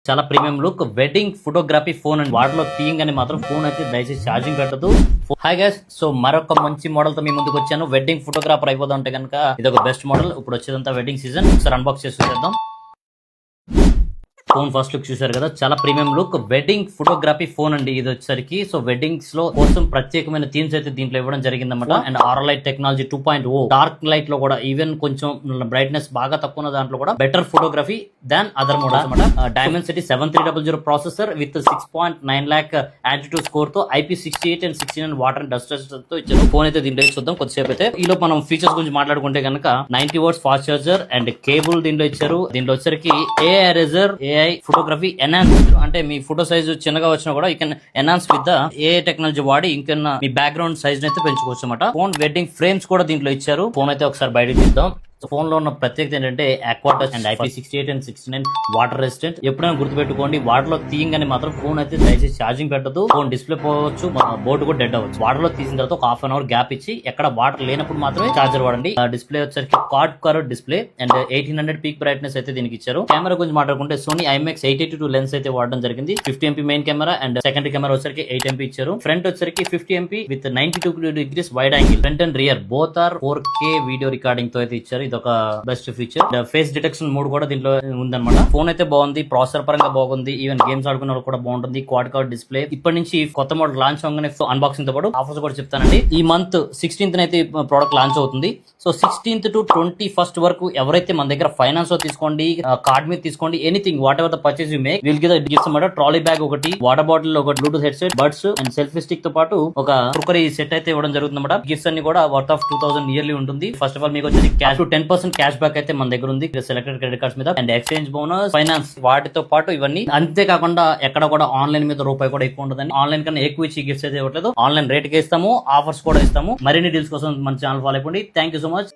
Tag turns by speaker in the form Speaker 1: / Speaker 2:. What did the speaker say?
Speaker 1: చాలా premium look wedding photography phone and వాటిలో తీయంగానే మాత్రం ఫోన్ అయితే దయచేసి ఛార్జింగ్ పెట్టదు. హాయ్ గైస్, సో మరొక మంచి మోడల్ తో మీ ముందుకు వచ్చాను. వెడ్డింగ్ ఫోటోగ్రాఫర్ అయిపోతా ఉంటే కనుక ఇది ఒక బెస్ట్ మోడల్. ఇప్పుడు వచ్చేదంతా వెడ్డింగ్ సీజన్. ఒకసారి అన్బాక్స్ చేసి చూసేద్దాం. ఫోన్ ఫస్ట్ లుక్ చూసారు కదా, చాలా premium look wedding photography phone అండి ఇది వచ్చేసరికి. సో వెడ్డింగ్స్ లో కోసం ప్రత్యేకమైన థీమ్స్ అయితే దీంట్లో ఇవ్వడం జరిగిందన్నమాట. అండ్ ఆర్లైట్ టెక్నాలజీ 2.0 డార్క్ లైట్ లో కూడా ఈవెన్ కొంచెం బ్రైట్నెస్ బాగా తక్కువ ఉన్న దాంట్లో కూడా better photography than other models అనమాట. Dimensity 7300 processor with 6.9 lakh altitude score తో IP68 and 69 water and dust తో ఇచ్చారు. ఫోన్ అయితే దీంట్లో చూద్దాం కొద్దిసేపు అయితే. ఈలో మనం ఫీచర్స్ గురించి మాట్లాడుకుంటే కనుక 90 watts fast charger and cable దీంట్లో ఇచ్చారు. దీంట్లో వచ్చరికి AI eraser, AI photography enhance, అంటే మీ ఫోటో సైజ్ చిన్నగా వచ్చినా కూడా you can enhance with the AI technology వాడి ఇంకా మీ బ్యాక్గ్రౌండ్ సైజ్ అయితే పెంచుకోవచ్చు అనమాట. ఫోన్ వెడ్డింగ్ ఫ్రేమ్స్ కూడా దీంట్లో ఇచ్చారు. ఫోన్ అయితే ఒకసారి బయటకు తీద్దాం. ఫోన్ లో ఉన్న ప్రత్యేకత ఏంటంటే aqua touch and IP68 and 69 water resistant. ఎప్పుడైనా గుర్తుపెట్టుకోండి, వాటర్ తీయంగానే మాత్రం ఫోన్ అయితే దయచేసి ఛార్జింగ్ పెట్టదు. ఫోన్ డిస్ప్లే పోవచ్చు, బోర్డు కూడా డెడ్ అవ్వచ్చు. వాటర్ లో తీసిన తర్వాత ఒక హాఫ్ అన్ అవర్ గ్యాప్ ఇచ్చి ఎక్కడ వాటర్ లేనప్పుడు మాత్రమే ఛార్జర్ వాడండి. డిస్ప్లే వచ్చరికి quad curve display and 1800 peak brightness అయితే దీనికి ఇచ్చారు. కెమెరా గురించి మాట్లాడుకుంటే సోనీ IMX 882 లెన్స్ అయితే వాడడం జరిగింది. 50 MP main camera and secondary camera వచ్చరికి 8 MP ఇచ్చారు. ఫ్రంట్ వచ్చరికి 50 MP with 92 degrees wide angle. Front and rear both are 4K video recording తో అయితే ఇచ్చారు. ఇది ఒక best feature. Face detection mode కూడా దీంట్లో ఉందన్నమాట. ఫోన్ అయితే బాగుంది, ప్రాసెసర్ పరంగా బాగుంది, ఈవెన్ గేమ్స్ ఆడుకున్న వాళ్ళు కూడా బాగుంటుంది. Quad curve display. ఇప్పటి నుంచి కొత్త మోడల్ లాంచ్ అవగానే అన్బాక్సింగ్ తో పాటు ఆఫర్స్ కూడా చెప్తానండి. ఈ మంత్ 16th అయితే ప్రోడక్ట్ లాంచ్ అవుతుంది. సో 16th to 21st వరకు ఎవరైతే మన దగ్గర ఫైనాన్స్ లో తీసుకోండి, కార్డ్ మీద తీసుకోండి, anything what ever the purchase you make will give gifts అన్నమాట. ట్రాలీ బ్యాగ్ ఒకటి, వాటర్ బాటిల్ ఒక, Bluetooth headset, buds and selfie stick తో పాటు ఒక కుక్కరీ సెట్ అయితే ఇవ్వడం జరుగుతుంది అన్నమాట. గిఫ్ట్స్ అన్ని కూడా వర్త్ ఆఫ్ 2000 ఇయర్లీ ఉంటుంది. ఫస్ట్ ఆఫ్ ఆల్ మీకు వచ్చేసి క్యాష్ 10% క్యాష్ బ్యాక్ అయితే మన దగ్గర ఉంది సెలెక్టెడ్ క్రెడిట్ కార్డ్స్ మీద. అండ్ ఎక్స్చేంజ్ బోనస్, ఫైనాన్స్ వాటితో పాటు ఇవన్నీ. అంతేకాకుండా ఎక్కడ కూడా ఆన్లైన్ మీద రూపాయి కూడా ఎక్కువ ఉండదండి. ఆన్లైన్ కన్నా ఎక్కువ ఇచ్చి గిఫ్ట్స్ అయితే ఇవ్వట్లేదు. ఆన్లైన్ రేట్ కి ఇస్తాము, ఆఫర్స్ కూడా ఇస్తాము. మరిన్ని డీల్స్ కోసం మన ఛానల్ ఫాలో అయిపోండి. Thank you so much.